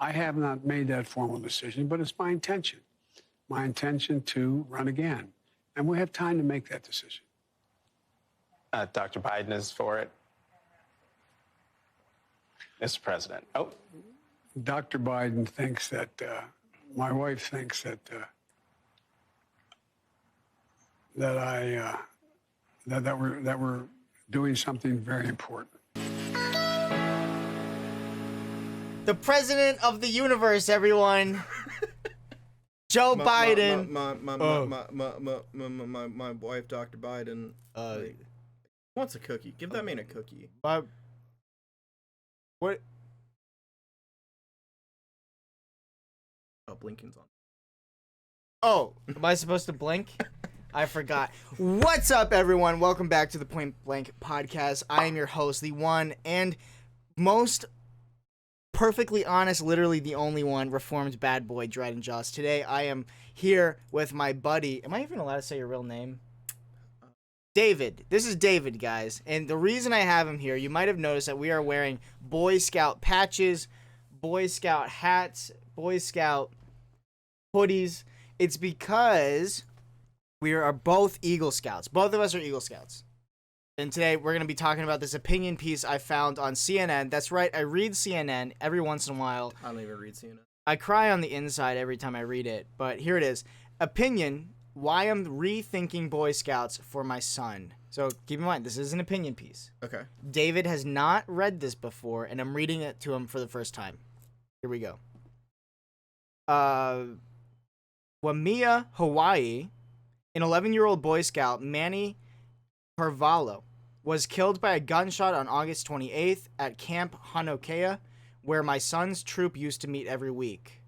I have not made that formal decision, but it's my intention. My intention to run again. And we have time to make that decision. Dr. Biden is for it. Mr. President. Oh. Dr. Biden thinks that, my wife thinks that, that we're doing something very important. The president of the universe, everyone. Joe Biden. My wife, Dr. Biden, wants a cookie. Give that man a cookie. What? Oh, Blinken's on. Oh, am I supposed to blink? I forgot. What's up, everyone? Welcome back to the Point Blank Podcast. I am your host, the one and most perfectly honest, literally the only one, reformed bad boy, Dryden. Today, I am here with my buddy. Am I even allowed to say your real name? David. This is David, guys. And the reason I have him here, you might have noticed that we are wearing Boy Scout patches, Boy Scout hats, Boy Scout hoodies. It's because we are both Eagle Scouts. Both of us are Eagle Scouts. And today we're going to be talking about this opinion piece I found on CNN. That's right, I read CNN every once in a while. I don't even read CNN. I cry on the inside every time I read it. But here it is. Opinion, why I'm rethinking Boy Scouts for my son. So keep in mind, this is an opinion piece. Okay. David has not read this before, and I'm reading it to him for the first time. Here we go. Waimea, Hawaii, an 11-year-old Boy Scout, Manny Carvalho, was killed by a gunshot on August 28th at Camp Hanokea, where my son's troop used to meet every week.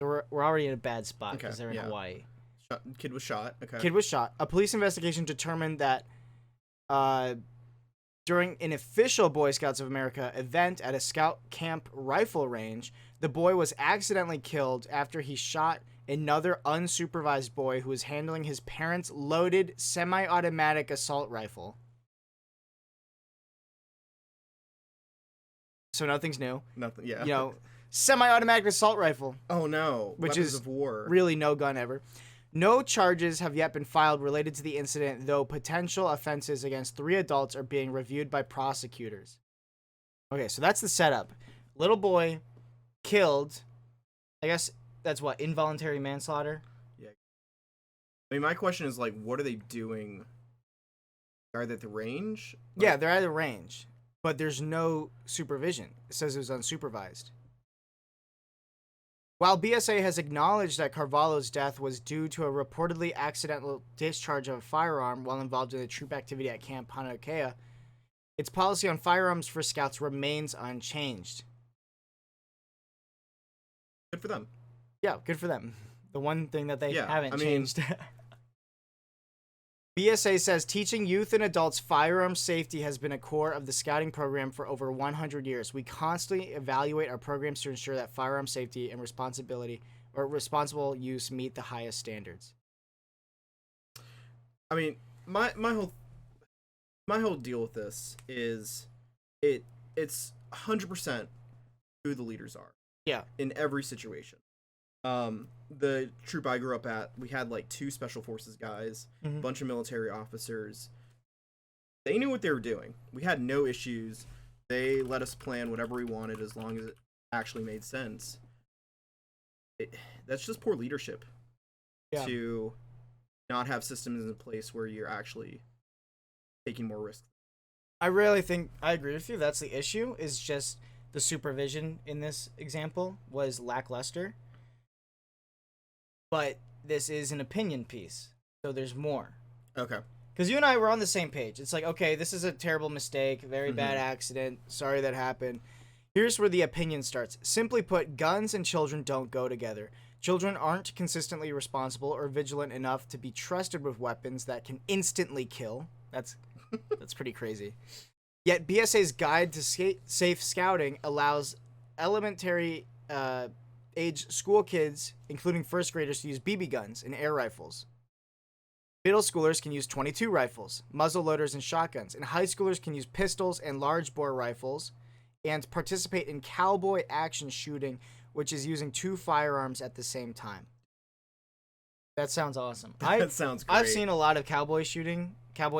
So we're already in a bad spot because they're in Hawaii. Kid was shot. Okay. Kid was shot. A police investigation determined that during an official Boy Scouts of America event at a scout camp rifle range, the boy was accidentally killed after he shot another unsupervised boy who was handling his parents' loaded semi-automatic assault rifle. So nothing's new. Nothing. Yeah. You know, semi-automatic assault rifle. Oh no. Which Weapons is of war. Really no gun ever. No charges have yet been filed related to the incident, though potential offenses against 3 adults are being reviewed by prosecutors. Okay, so that's the setup. Little boy killed. I guess that's what, involuntary manslaughter? Yeah. I mean, my question is, like, what are they doing? Are they at the range? Yeah, they're at the range, but there's no supervision. It says it was unsupervised. While BSA has acknowledged that Carvalho's death was due to a reportedly accidental discharge of a firearm while involved in a troop activity at Camp Hanokea, its policy on firearms for scouts remains unchanged. Good for them. Yeah, good for them. The one thing that they haven't mean, changed. BSA says teaching youth and adults firearm safety has been a core of the scouting program for over 100 years. We constantly evaluate our programs to ensure that firearm safety and responsible use meet the highest standards. I mean, my whole deal with this is it's 100% who the leaders are. Yeah. In every situation. The troop I grew up at, we had like 2 special forces guys, a bunch of military officers. They knew what they were doing. We had no issues. They let us plan whatever we wanted as long as it actually made sense. That's just poor leadership. Yeah. To not have systems in place where you're actually taking more risks. I really think I agree with you. That's the issue, is just the supervision in this example was lackluster. But this is an opinion piece, so there's more. Okay. Because you and I were on the same page. It's like, okay, this is a terrible mistake, very bad accident, sorry that happened. Here's where the opinion starts. Simply put, guns and children don't go together. Children aren't consistently responsible or vigilant enough to be trusted with weapons that can instantly kill. That's pretty crazy. Yet BSA's guide to safe scouting allows elementary age school kids, including first graders, to use BB guns and air rifles. Middle schoolers can use .22 rifles, muzzle loaders, and shotguns, and high schoolers can use pistols and large bore rifles, and participate in cowboy action shooting which is using 2 firearms at the same time. That sounds awesome. That sounds great. I've seen a lot of cowboy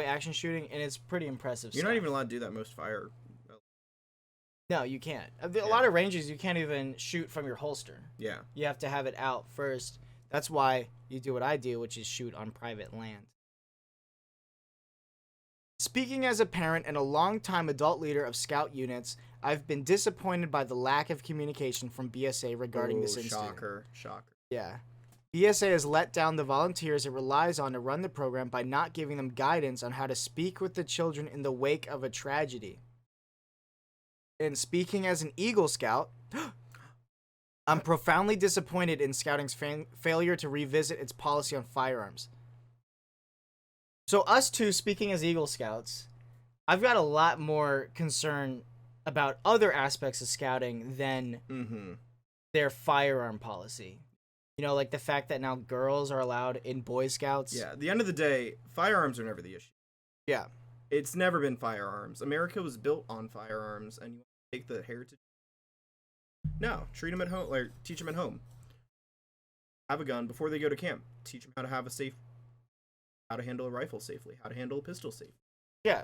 action shooting, and it's pretty impressive You're stuff. not even allowed to do that most fire. No, you can't. A lot of ranges, you can't even shoot from your holster. Yeah. You have to have it out first. That's why you do what I do, which is shoot on private land. Speaking as a parent and a longtime adult leader of scout units, I've been disappointed by the lack of communication from BSA regarding this incident. Shocker. Yeah. BSA has let down the volunteers it relies on to run the program by not giving them guidance on how to speak with the children in the wake of a tragedy. And speaking as an Eagle Scout, I'm profoundly disappointed in Scouting's failure to revisit its policy on firearms. So us two, speaking as Eagle Scouts, I've got a lot more concern about other aspects of Scouting than their firearm policy. You know, like the fact that now girls are allowed in Boy Scouts. Yeah, at the end of the day, firearms are never the issue. Yeah. It's never been firearms. America was built on firearms, and you want to take the heritage. No, treat them at home, or teach them at home. Have a gun before they go to camp. Teach them how to have how to handle a rifle safely, how to handle a pistol safely. Yeah.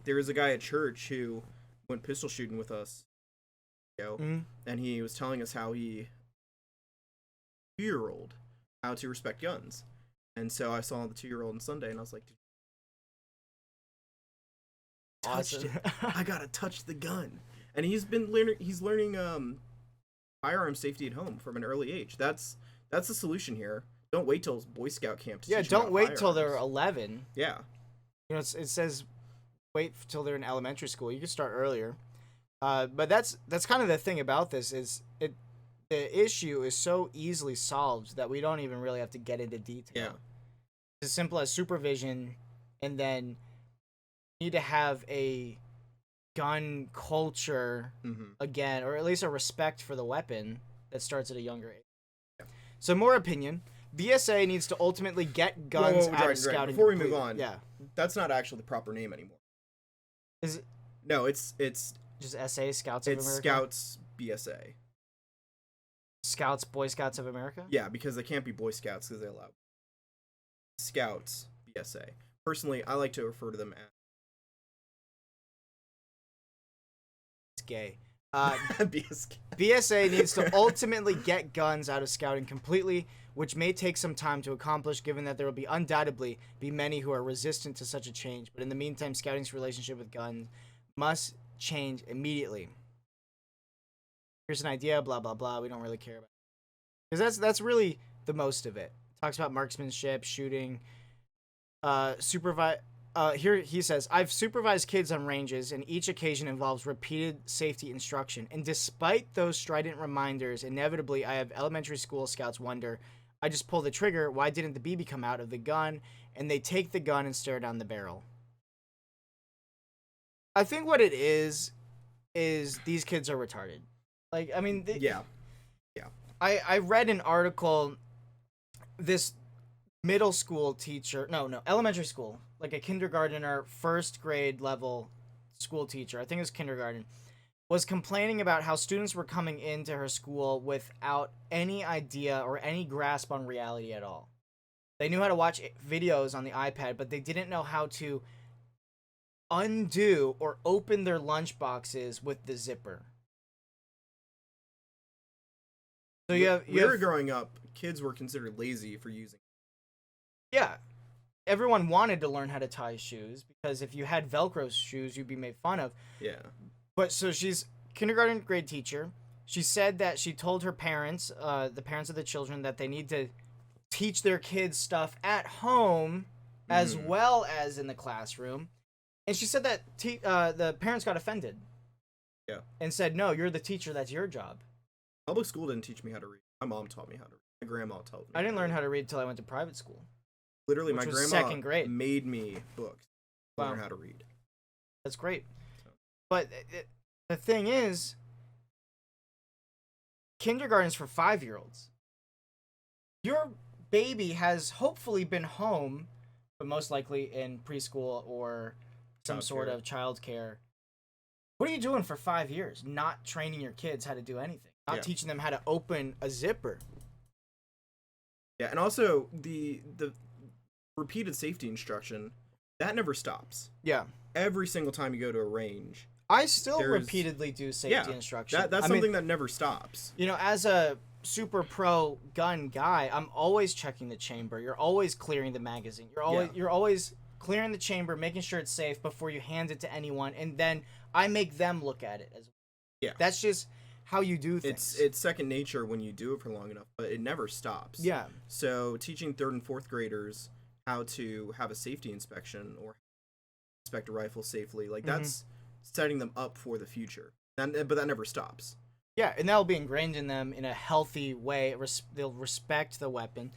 There was a guy at church who went pistol shooting with us, and he was telling us how he 2-year-old how to respect guns. And so I saw the 2-year-old on Sunday, and I was like, touched it. I gotta touch the gun. And he's learning firearm safety at home from an early age. That's the solution here. Don't wait till Boy Scout camp to teach them don't about wait till firearms. they're 11. Yeah. You know, it says wait till they're in elementary school. You can start earlier. But that's kind of the thing about this is the issue is so easily solved that we don't even really have to get into detail. Yeah. It's as simple as supervision, and then you need to have a gun culture again, or at least a respect for the weapon that starts at a younger age. Yeah. So more opinion. BSA needs to ultimately get guns out of scouting. Before we move on, yeah, that's not actually the proper name anymore. Is it? No, it's Just SA, Scouts of America? It's Scouts BSA. Scouts, Boy Scouts of America? Yeah, because they can't be Boy Scouts because they allow Scouts BSA. Personally, I like to refer to them as It's gay. BSA. BSA needs to ultimately get guns out of scouting completely, which may take some time to accomplish given that there will undoubtedly be many who are resistant to such a change. But in the meantime, scouting's relationship with guns must change immediately. Here's an idea, blah, blah, blah. We don't really care about it. Because that's really the most of it. Talks about marksmanship, shooting, here he says, I've supervised kids on ranges, and each occasion involves repeated safety instruction. And despite those strident reminders, inevitably I have elementary school scouts wonder, I just pull the trigger, why didn't the BB come out of the gun? And they take the gun and stare down the barrel. I think what it is these kids are retarded. Like, I mean... Yeah. I read an article, this middle school teacher, elementary school, like a kindergartner, first grade level school teacher, I think it was kindergarten, was complaining about how students were coming into her school without any idea or any grasp on reality at all. They knew how to watch videos on the iPad, but they didn't know how to undo or open their lunch boxes with the zipper. So we were growing up, kids were considered lazy for using. Yeah. Everyone wanted to learn how to tie shoes because if you had Velcro shoes, you'd be made fun of. Yeah. But so she's kindergarten grade teacher. She said that she told her parents, the parents of the children, that they need to teach their kids stuff at home as well as in the classroom. And she said that the parents got offended. Yeah. And said, no, you're the teacher. That's your job. Public school didn't teach me how to read. My mom taught me how to read. My grandma taught me. I didn't learn how to read until I went to private school. Literally, my grandma second grade. made me books to Wow. learn how to read. That's great. But the thing is, kindergarten's for 5-year-olds. Your baby has hopefully been home, but most likely in preschool or some sort of childcare. What are you doing for 5 years? Not training your kids how to do anything. not Yeah. teaching them how to open a zipper. Yeah, and also the repeated safety instruction that never stops. Yeah. Every single time you go to a range, I still There's- repeatedly do safety instruction. that's I mean, something that never stops. you know, as a super pro gun guy, I'm always checking the chamber. You're always clearing the magazine. You're always clearing the chamber, making sure it's safe before you hand it to anyone, and then I make them look at it as well. Yeah. That's just how you do things. It's second nature when you do it for long enough, but it never stops. Yeah. So teaching 3rd and 4th graders how to have a safety inspection or inspect a rifle safely, like that's setting them up for the future. But that never stops. Yeah, and that'll be ingrained in them in a healthy way. They'll respect the weapon.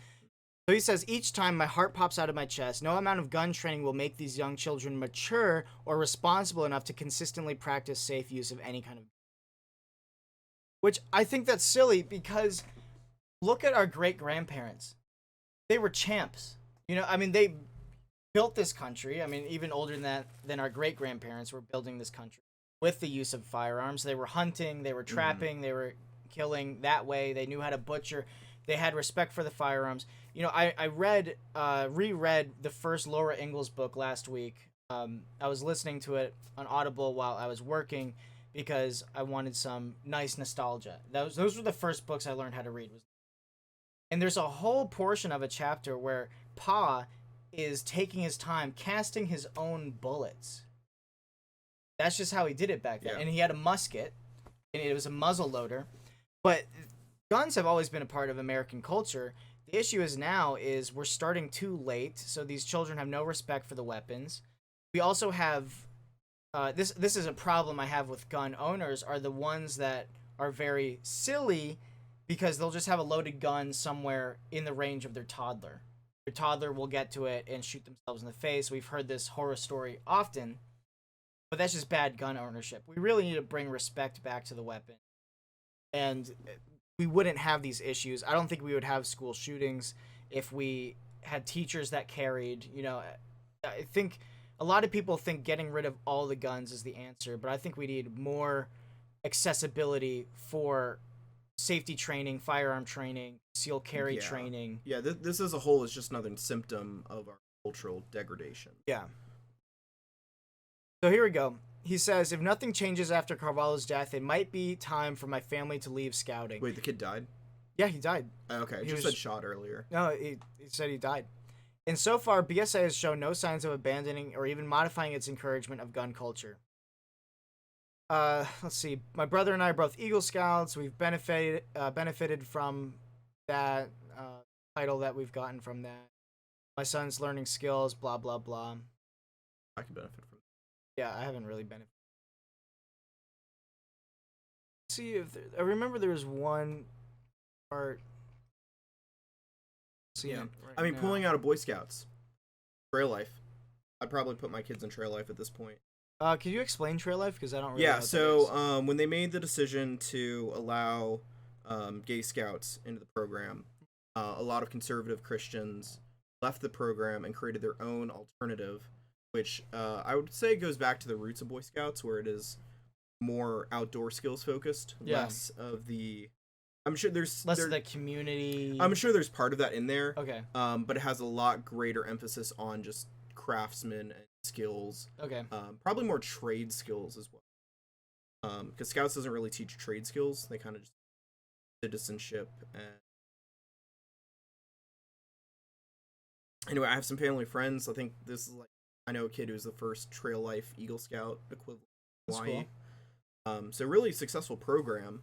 So he says, each time my heart pops out of my chest, no amount of gun training will make these young children mature or responsible enough to consistently practice safe use of any kind of. Which I think that's silly because look at our great grandparents. They were champs. You know, I mean, they built this country. I mean, even older than our great grandparents were building this country with the use of firearms. They were hunting, they were trapping, they were killing that way. They knew how to butcher. They had respect for the firearms. You know, I reread the first Laura Ingalls book last week. I was listening to it on Audible while I was working because I wanted some nice nostalgia. Those were the first books I learned how to read. And there's a whole portion of a chapter where Pa is taking his time casting his own bullets. That's just how he did it back then. Yeah. And he had a musket, and it was a muzzle loader. But guns have always been a part of American culture. The issue is now is we're starting too late, so these children have no respect for the weapons. We also have this is a problem I have with gun owners, are the ones that are very silly because they'll just have a loaded gun somewhere in the range of their toddler. Their toddler will get to it and shoot themselves in the face. We've heard this horror story often, but that's just bad gun ownership. We really need to bring respect back to the weapon, and we wouldn't have these issues. I don't think we would have school shootings if we had teachers that carried, you know, I think a lot of people think getting rid of all the guns is the answer, but I think we need more accessibility for safety training, firearm training, concealed carry training. Yeah, this as a whole is just another symptom of our cultural degradation. Yeah. So here we go. He says, if nothing changes after Carvalho's death, it might be time for my family to leave scouting. Wait, the kid died? Yeah, he died. Okay, He just was- said shot earlier. No, he said he died. And so far, BSA has shown no signs of abandoning or even modifying its encouragement of gun culture. Let's see. My brother and I are both Eagle Scouts. We've benefited from that title that we've gotten from that. My son's learning skills, blah, blah, blah. I could benefit from Yeah, I haven't really benefited. See, if I remember there was one part. See Yeah. it right I mean, now. pulling out of Boy Scouts. Trail life. I'd probably put my kids in trail life at this point. Could you explain trail life? Because I don't really know Yeah, what that so is. when they made the decision to allow gay scouts into the program, a lot of conservative Christians left the program and created their own alternative, which I would say goes back to the roots of Boy Scouts, where it is more outdoor skills focused, Yeah. less of the. I'm sure there's Less of the community. I'm sure there's part of that in there. Okay. But it has a lot greater emphasis on just craftsmen and skills. Okay. Probably more trade skills as well. Because Scouts doesn't really teach trade skills. They kind of just citizenship. And anyway, I have some family friends. I think this is like, I know a kid who's the first Trail Life Eagle Scout equivalent in That's Hawaii. So really successful program.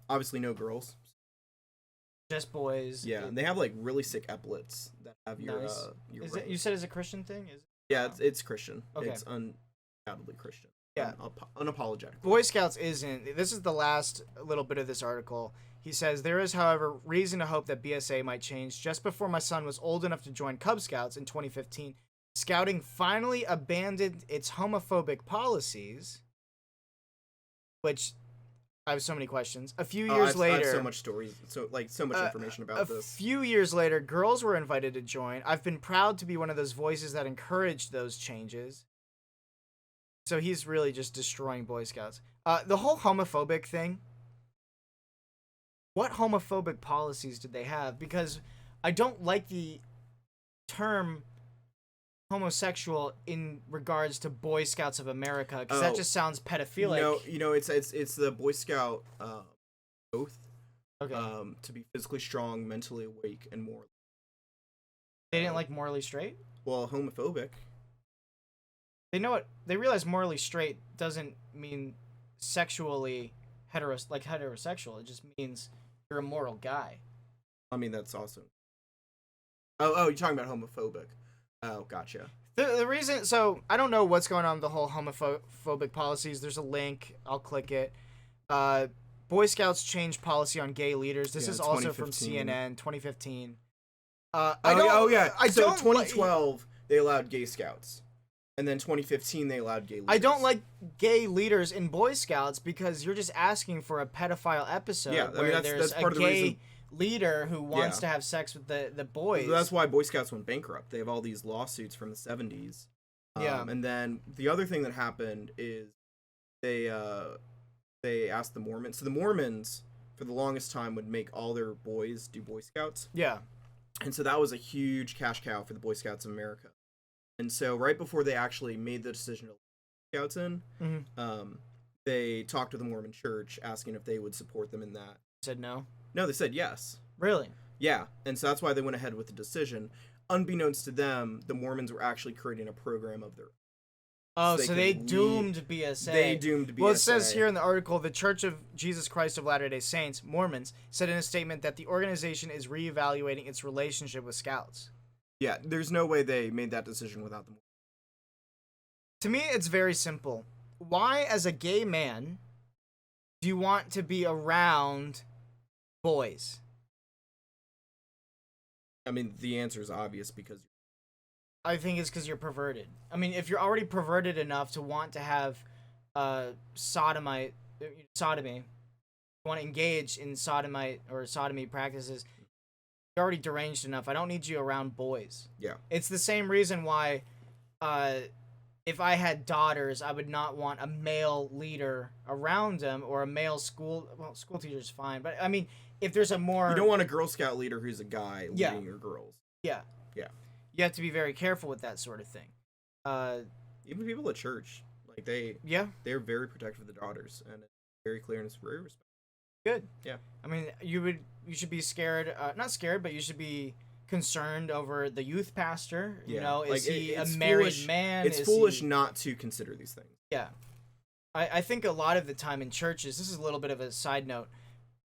Obviously no girls. Just boys. Yeah, and they have like really sick epaulets that have your Nice. your Is it? robe. You said it's a Christian thing? Is it? Yeah, it's Christian. Okay. It's undoubtedly Christian. Yeah. Unapologetic. Boy Scouts isn't. This is the last little bit of this article. He says, there is, however, reason to hope that BSA might change. Just before my son was old enough to join Cub Scouts in 2015, Scouting finally abandoned its homophobic policies, which I have so many questions. A few years I have later, so much stories, so much information about a this. few years later, girls were invited to join. I've been proud to be one of those voices that encouraged those changes. So he's really just destroying Boy Scouts. The whole homophobic thing, what homophobic policies did they have? Because I don't like the term homosexual in regards to Boy Scouts of America, because that just sounds pedophilic. No, it's the Boy Scout oath. Okay. To be physically strong, mentally awake, and morally. They didn't like morally straight? Well, homophobic. They know it. They realize morally straight doesn't mean sexually heterosexual. It just means you're a moral guy. I mean, that's awesome. Oh, you're talking about homophobic. Oh, gotcha. The reason, so I don't know what's going on with the whole homophobic policies. There's a link. I'll click it. Boy Scouts changed policy on gay leaders. This is also from 2015. CNN, 2015. So don't 2012 they allowed gay scouts, and then 2015 they allowed gay leaders. I don't like gay leaders in Boy Scouts because you're just asking for a pedophile episode where there's part a of the gay reason. leader who wants to have sex with the boys. That's why Boy Scouts went bankrupt. They have all these lawsuits from the 70s. And then the other thing that happened is they asked the Mormons. So the Mormons, for the longest time, would make all their boys do Boy Scouts. Yeah. And so that was a huge cash cow for the Boy Scouts of America. And so right before they actually made the decision to let Scouts in, they talked to the Mormon Church asking if they would support them in that. Said no? No, they said yes. Really? Yeah, and so that's why they went ahead with the decision. Unbeknownst to them, the Mormons were actually creating a program of their own. Oh, so they doomed BSA. They doomed BSA. Well, it says here in the article, the Church of Jesus Christ of Latter-day Saints, Mormons, said in a statement that the organization is reevaluating its relationship with Scouts. Yeah, there's no way they made that decision without them. To me, it's very simple. Why, as a gay man, do you want to be around boys? I mean, the answer is obvious because... I think it's because you're perverted. I mean, if you're already perverted enough to want to have sodomy, want to engage in sodomy practices, you're already deranged enough. I don't need you around boys. Yeah. It's the same reason why if I had daughters, I would not want a male leader around them or a male school teacher's fine. But, I mean, if there's a more... You don't want a Girl Scout leader who's a guy leading your girls. Yeah. Yeah. You have to be very careful with that sort of thing. Even people at church, like they're very protective of the daughters, and it's very clear and it's very respectful. Good. Yeah. I mean, you should be scared, not scared, but you should be concerned over the youth pastor. Yeah. You know, is he a it's married foolish, man? It's foolish not to consider these things. Yeah. I think a lot of the time in churches, this is a little bit of a side note,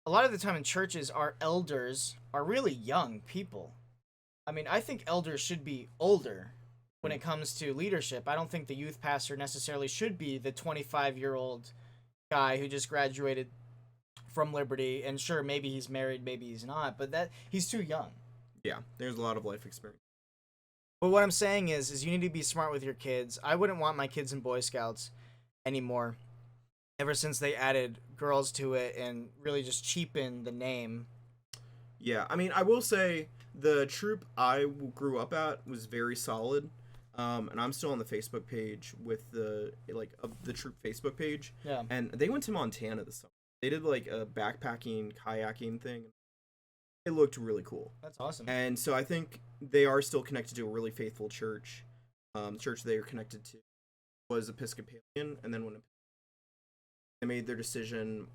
a lot of the time in churches, our elders are really young people. I mean, I think elders should be older when it comes to leadership. I don't think the youth pastor necessarily should be the 25-year-old guy who just graduated from Liberty, and sure, maybe he's married, maybe he's not, but that he's too young. Yeah, there's a lot of life experience. But what I'm saying is you need to be smart with your kids. I wouldn't want my kids in Boy Scouts anymore, ever since they added girls to it and really just cheapened the name. Yeah, I mean, I will say the troop I grew up at was very solid, and I'm still on the Facebook page with the troop Facebook page. Yeah. And they went to Montana this summer. They did like a backpacking, kayaking thing. It looked really cool. That's awesome. And so I think they are still connected to a really faithful church. The church they were connected to was Episcopalian, and then when they made their decision,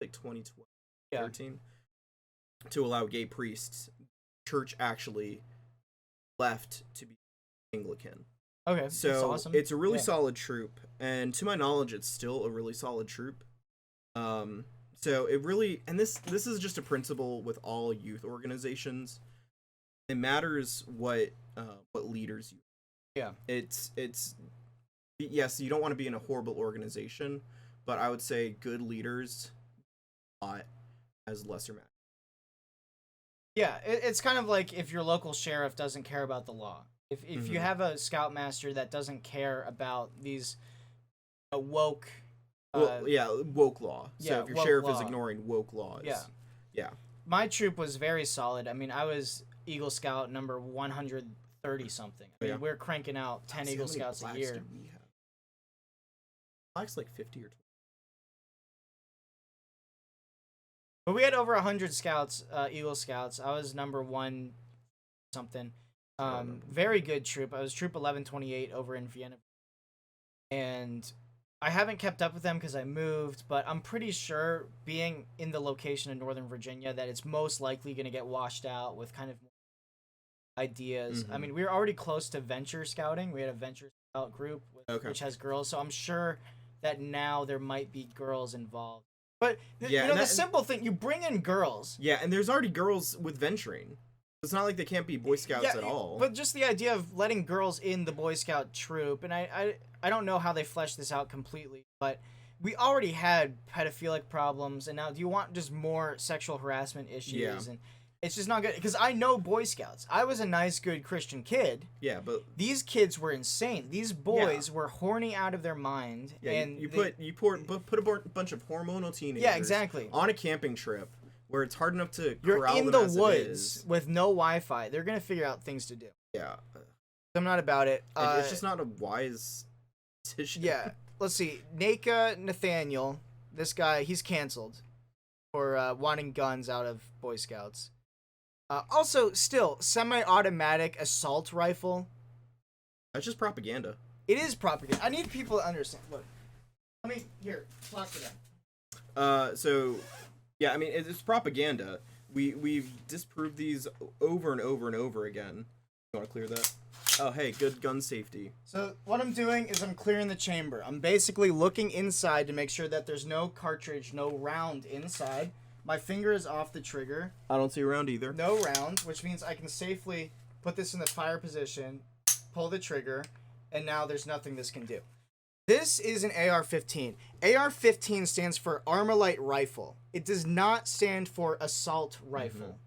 like 2012, 13, to allow gay priests, church actually left to be Anglican. Okay, so that's awesome. It's a really solid troop, and to my knowledge, it's still a really solid troop. So it really, and this is just a principle with all youth organizations. It matters what leaders you. Yeah. It's yes, you don't want to be in a horrible organization, but I would say good leaders not as lesser matter. Yeah, it's kind of like if your local sheriff doesn't care about the law. If you have a scoutmaster that doesn't care about these woke... woke law. So if your sheriff is ignoring woke laws. Yeah. My troop was very solid. I mean, I was Eagle Scout number 130-something. I mean, we're cranking out 10 Eagle Scouts a year. Blacks like 50 or 20. But we had over 100 scouts, Eagle Scouts. I was number 1 something. Very good troop. I was troop 1128 over in Vienna. And I haven't kept up with them because I moved, but I'm pretty sure, being in the location in Northern Virginia, that it's most likely going to get washed out with kind of ideas. I mean, we were already close to venture scouting. We had a venture scout group which has girls, so I'm sure that now there might be girls involved. But the simple thing, you bring in girls. Yeah, and there's already girls with venturing. It's not like they can't be Boy Scouts at all. But just the idea of letting girls in the Boy Scout troop, and I don't know how they flesh this out completely, but we already had pedophilic problems, and now do you want just more sexual harassment issues? Yeah. And it's just not good, because I know Boy Scouts. I was a nice, good Christian kid. Yeah, but these kids were insane. These boys were horny out of their mind. Yeah, and you put a bunch of hormonal teenagers. Yeah, exactly. On a camping trip where it's hard enough to You're corral in them the as it woods is. with no Wi-Fi. They're gonna figure out things to do. Yeah, I'm not about it. it's just not a wise decision. Yeah, let's see. Naka Nathaniel, this guy, he's canceled for wanting guns out of Boy Scouts. Also, still, semi-automatic assault rifle. That's just propaganda. It is propaganda. I need people to understand. Look, talk to them. So, yeah, I mean, it's propaganda. We've disproved these over and over and over again. You want to clear that? Oh, hey, good gun safety. So what I'm doing is I'm clearing the chamber. I'm basically looking inside to make sure that there's no cartridge, no round inside. My finger is off the trigger. I don't see a round either. No round, which means I can safely put this in the fire position, pull the trigger, and now there's nothing this can do. This is an AR-15. AR-15 stands for Armalite Rifle. It does not stand for Assault Rifle. Mm-hmm.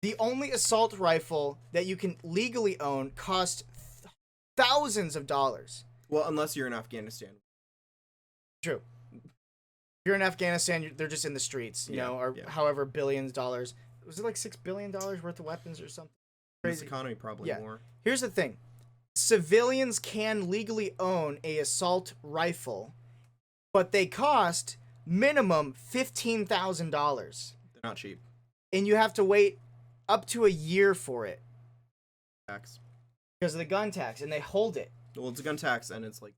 The only assault rifle that you can legally own costs thousands of dollars. Well, unless you're in Afghanistan. True. If you're in Afghanistan, they're just in the streets, or however billions of dollars. Was it like $6 billion worth of weapons or something? Crazy. This economy, probably more. Here's the thing. Civilians can legally own a assault rifle, but they cost minimum $15,000. They're not cheap. And you have to wait up to a year for it. Tax. Because of the gun tax, and they hold it. Well, it's a gun tax, and it's like...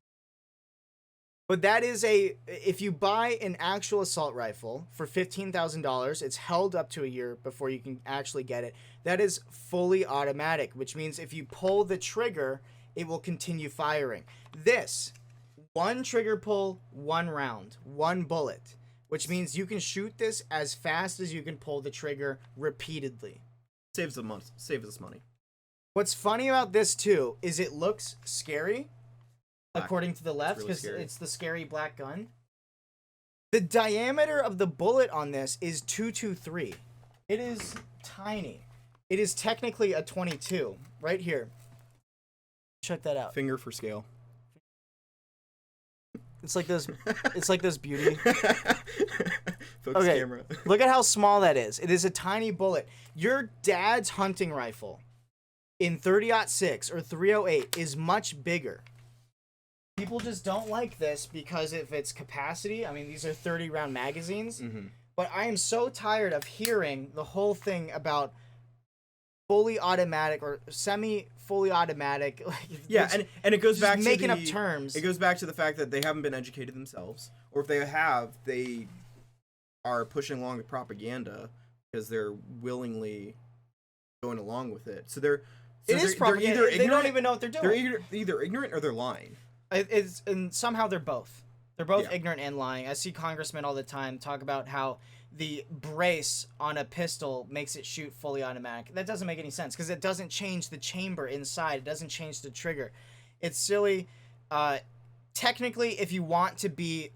But that is if you buy an actual assault rifle for $15,000, it's held up to a year before you can actually get it. That is fully automatic, which means if you pull the trigger, it will continue firing. This, one trigger pull, one round, one bullet, which means you can shoot this as fast as you can pull the trigger repeatedly. Saves us money. What's funny about this, too, is it looks scary. Black. According to the left, because really it's the scary black gun. The diameter of the bullet on this is 223. It is tiny. It is technically a 22 right here. Check that out. Finger for scale. It's like those. It's like those beauty. Focus camera. Look at how small that is. It is a tiny bullet. Your dad's hunting rifle in 30-06 or 308 is much bigger. People just don't like this because of its capacity. I mean, these are 30-round magazines. Mm-hmm. But I am so tired of hearing the whole thing about fully automatic or semi-fully automatic. Yeah, and it goes back to making up terms. It goes back to the fact that they haven't been educated themselves, or if they have, they are pushing along the propaganda because they're willingly going along with it. So they're propaganda. They're either they don't even know what they're doing. They're either ignorant or they're lying. And somehow they're both. They're both ignorant and lying. I see congressmen all the time talk about how the brace on a pistol makes it shoot fully automatic. That doesn't make any sense because it doesn't change the chamber inside. It doesn't change the trigger. It's silly. Technically, if you want to be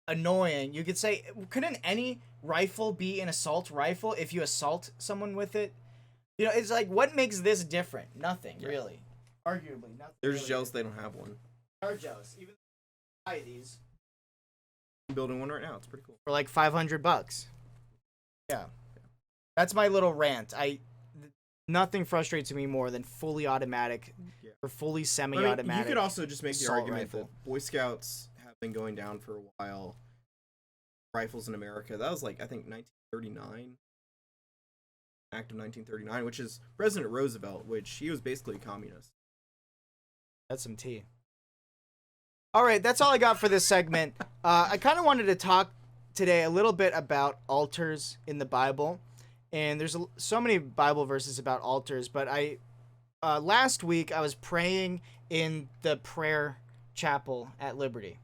annoying, you could say, couldn't any rifle be an assault rifle if you assault someone with it? It's like, what makes this different? Nothing, really. Arguably, nothing. They're really just jealous they don't have one. They're jealous. Even buy these. I'm building one right now. It's pretty cool. For like $500. Yeah. That's my little rant. Nothing frustrates me more than fully automatic or fully semi-automatic. I mean, you could also just make the argument rifle. that Boy Scouts have been going down for a while. rifles in America. That was like, I think, 1939. Act of 1939, which is President Roosevelt, which he was basically a communist. That's some tea. All right, that's all I got for this segment. I kind of wanted to talk today a little bit about altars in the Bible. And there's so many Bible verses about altars, but last week I was praying in the prayer chapel at Liberty.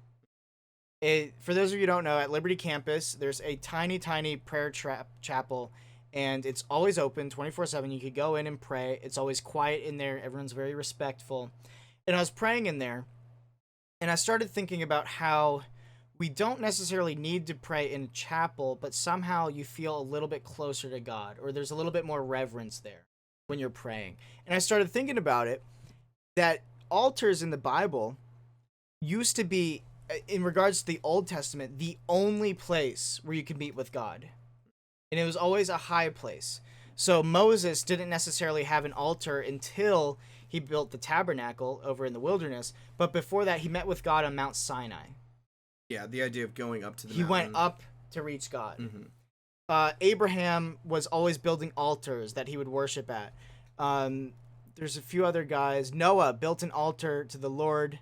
For those of you who don't know, at Liberty campus, there's a tiny, tiny prayer chapel, and it's always open 24/7. You could go in and pray. It's always quiet in there. Everyone's very respectful. And I was praying in there, and I started thinking about how we don't necessarily need to pray in a chapel, but somehow you feel a little bit closer to God, or there's a little bit more reverence there when you're praying. And I started thinking about it, that altars in the Bible used to be, in regards to the Old Testament, the only place where you could meet with God. And it was always a high place. So Moses didn't necessarily have an altar until he built the tabernacle over in the wilderness. But before that, he met with God on Mount Sinai. Yeah, the idea of going up to the He mountain. went up to reach God. Mm-hmm. Abraham was always building altars that he would worship at. There's a few other guys. Noah built an altar to the Lord,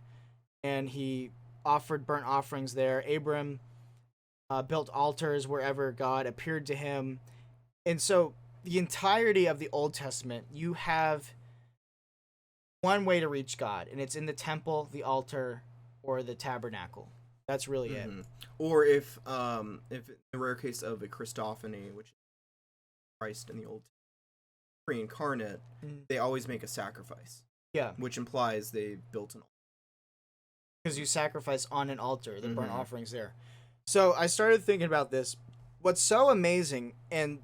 and he offered burnt offerings there. Abram built altars wherever God appeared to him. And so the entirety of the Old Testament, you have one way to reach God, and it's in the temple, the altar, or the tabernacle. That's really it. Or if in the rare case of a Christophany, which is Christ in the Old Testament, pre-incarnate, they always make a sacrifice. Yeah. Which implies they built an altar. Because you sacrifice on an altar, the burnt offerings there. So I started thinking about this. What's so amazing, and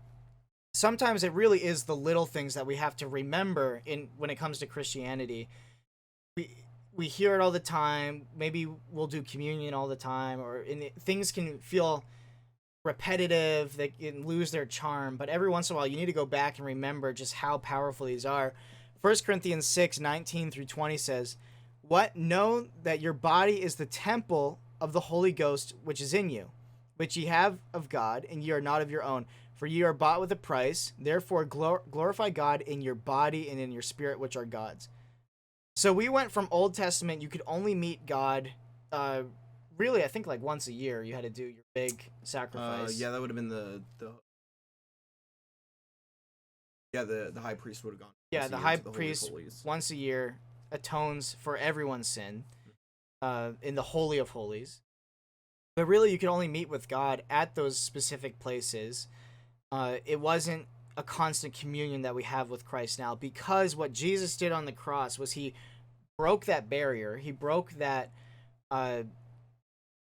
sometimes it really is the little things that we have to remember when it comes to Christianity. We hear it all the time. Maybe we'll do communion all the time, things can feel repetitive. They can lose their charm. But every once in a while, you need to go back and remember just how powerful these are. 1 Corinthians 6:19-20 says, "What? Know that your body is the temple of the Holy Ghost which is in you, which ye have of God, and ye are not of your own. For ye are bought with a price. Therefore glorify God in your body and in your spirit, which are God's." So we went from Old Testament, you could only meet God, really, I think like once a year you had to do your big sacrifice. Yeah, that would have been the high priest would have gone. Yeah, the high priest once a year atones for everyone's sin in the Holy of Holies. But really, you could only meet with God at those specific places. It wasn't a constant communion that we have with Christ now, because what Jesus did on the cross was he broke that barrier. He broke that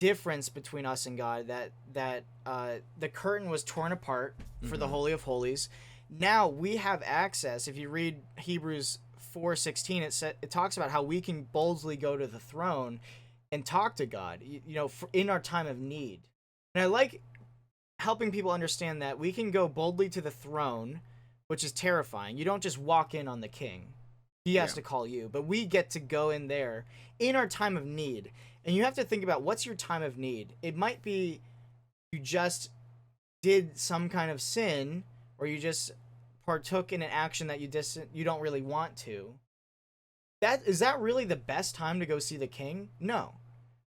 difference between us and God, that the curtain was torn apart for the Holy of Holies. Now we have access. If you read Hebrews 4:16, it talks about how we can boldly go to the throne and talk to God, in our time of need. And I like helping people understand that we can go boldly to the throne, which is terrifying. You don't just walk in on the king. He has to call you, but we get to go in there in our time of need. And you have to think about, what's your time of need? It might be you just did some kind of sin, or you just partook in an action that you don't really want to. Is that really the best time to go see the king? No.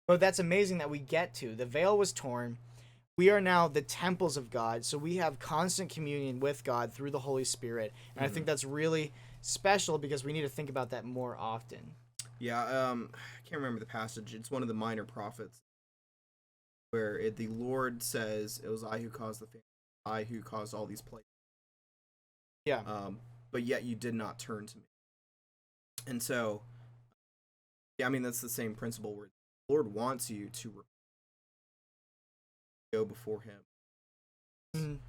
But that's amazing that we get to. The veil was torn. We are now the temples of God, so we have constant communion with God through the Holy Spirit. And I think that's really special, because we need to think about that more often. Yeah, I can't remember the passage. It's one of the minor prophets where the Lord says, "It was I who caused the famine, I who caused all these plagues. Yeah. But yet you did not turn to me." And so, yeah, I mean, that's the same principle where the Lord wants you to go before him. And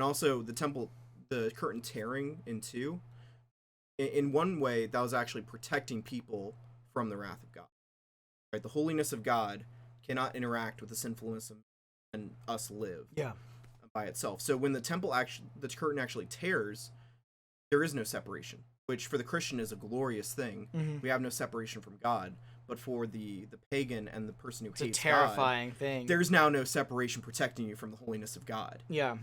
also the temple, the curtain tearing in two, in one way that was actually protecting people from the wrath of God. Right? The holiness of God cannot interact with the sinfulness of and us live by itself. So when the curtain actually tears, there is no separation, which for the Christian is a glorious thing. We have no separation from God. but for the pagan and the person who It's a hates terrifying God, thing. there's now no separation protecting you from the holiness of God. Yeah.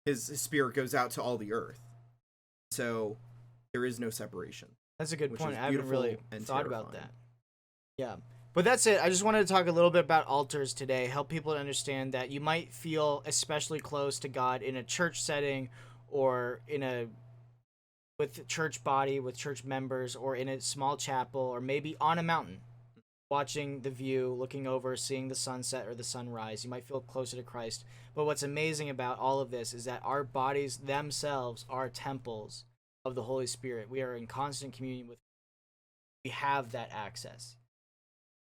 His spirit goes out to all the earth, so there is no separation. That's a good Which point. is I haven't really beautiful and thought about terrifying. that. Yeah. But that's it. I just wanted to talk a little bit about altars today, help people to understand that you might feel especially close to God in a church setting or with church body, with church members, or in a small chapel, or maybe on a mountain, watching the view, looking over, seeing the sunset or the sunrise. You might feel closer to Christ. But what's amazing about all of this is that our bodies themselves are temples of the Holy Spirit. We are in constant communion with. We have that access.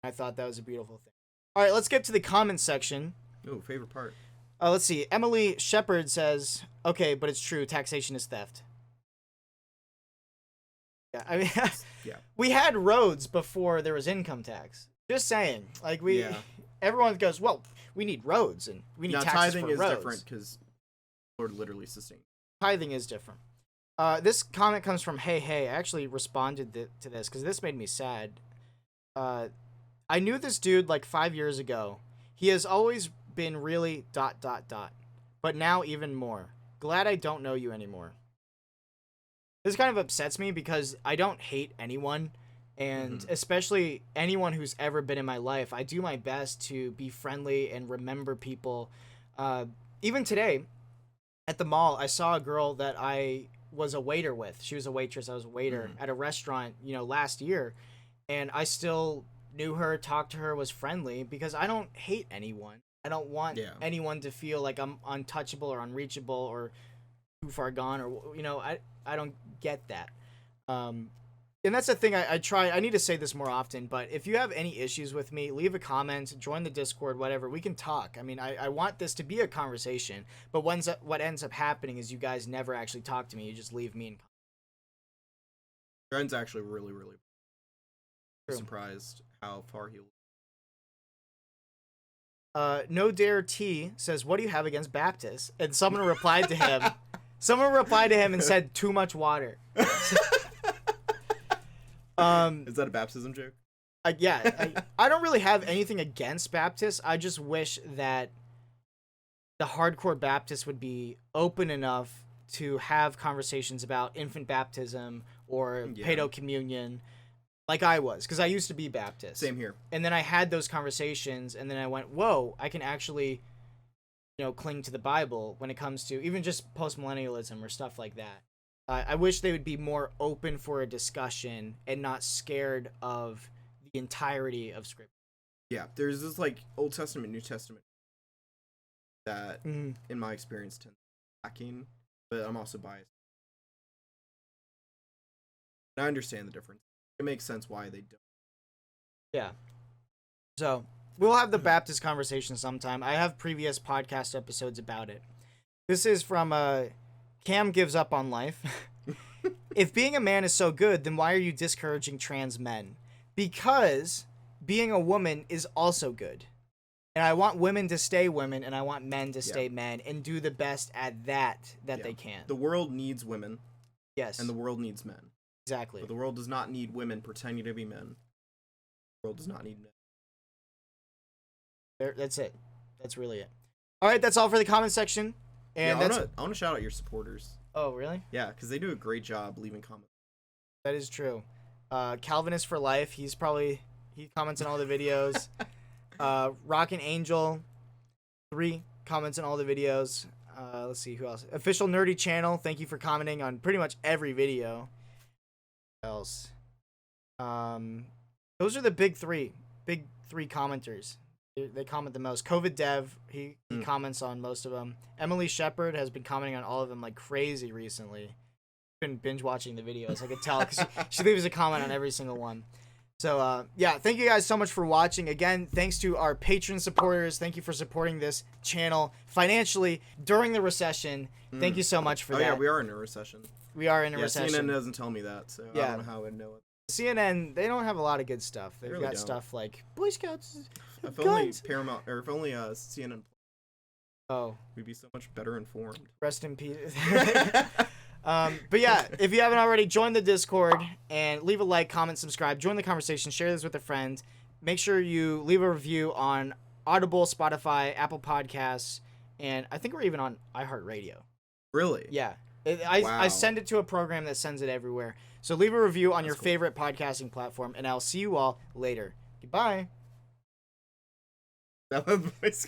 I thought that was a beautiful thing. All right, let's get to the comments section. Oh, favorite part. Let's see. Emily Shepard says, "Okay, but it's true. Taxation is theft." Yeah, I mean, Yeah. we had roads before there was income tax. Just saying, like Yeah. everyone goes, "Well, we need roads and we need Now taxes tithing for is roads." different because Lord literally sustained. Tithing is different. This comment comes from Hey. I actually responded to this because this made me sad. I knew this dude like 5 years ago. He has always been really ... but now even more. Glad I don't know you anymore. This kind of upsets me because I don't hate anyone, and especially anyone who's ever been in my life. I do my best to be friendly and remember people. Even today, at the mall, I saw a girl that I was a waiter with. She was a waitress. I was a waiter at a restaurant, last year, and I still knew her, talked to her, was friendly because I don't hate anyone. I don't want anyone to feel like I'm untouchable or unreachable or too far gone or I don't get that. And that's the thing I need to say this more often, but if you have any issues with me, leave a comment, join the Discord, whatever. We can talk. I mean, I want this to be a conversation, but what ends up happening is you guys never actually talk to me. You just leave me in. Dryden's actually really, really True. surprised how far he. No Dare T says, "What do you have against Baptists?" And someone replied to him. And said, "Too much water." Is that a baptism joke? I don't really have anything against Baptists. I just wish that the hardcore Baptists would be open enough to have conversations about infant baptism or pedo communion, like I was, because I used to be Baptist. Same here. And then I had those conversations, and then I went, "Whoa, I can actually, cling to the Bible when it comes to even just postmillennialism or stuff like that." I wish they would be more open for a discussion and not scared of the entirety of Scripture. Yeah, there's this like Old Testament, New Testament that, in my experience, tends to be lacking, but I'm also biased. And I understand the difference. It makes sense why they don't. Yeah. So we'll have the Baptist conversation sometime. I have previous podcast episodes about it. This is from Cam Gives Up on Life. "If being a man is so good, then why are you discouraging trans men? Because being a woman is also good. And I want women to stay women, and I want men to stay men, and do the best at that they can." The world needs women. Yes. And the world needs men. Exactly. But the world does not need women pretending to be men. The world does not need men. That's it. That's really it. All right, that's all for the comment section. And I want to shout out your supporters. Oh, really? Yeah, because they do a great job leaving comments. That is true. Calvinist for life. He comments on all the videos. Rockin' Angel 3 comments on all the videos. Let's see who else. Official Nerdy Channel. Thank you for commenting on pretty much every video. What else? Those are the big three commenters. They comment the most. COVID Dev, he comments on most of them. Emily Shepard has been commenting on all of them like crazy recently. Been binge watching the videos. I could tell because she leaves a comment on every single one. So thank you guys so much for watching. Again, thanks to our Patreon supporters. Thank you for supporting this channel financially during the recession. Thank you so much for that. Yeah, we are in a recession. We are in a recession. CNN doesn't tell me that, so I don't know how I would know it. CNN, they don't have a lot of good stuff. They've really got don't. Stuff like Boy Scouts, If guns. only Paramount, or if only CNN. Oh, We'd be so much better informed. rest in peace. But yeah, if you haven't already, join the Discord and leave a like, comment, subscribe, join the conversation, share this with a friend. Make sure you leave a review on Audible, Spotify, Apple Podcasts, and I think we're even on iHeartRadio. Really? Yeah. Wow. I send it to a program that sends it everywhere. So leave a review on your favorite podcasting platform, and I'll see you all later. Goodbye. That was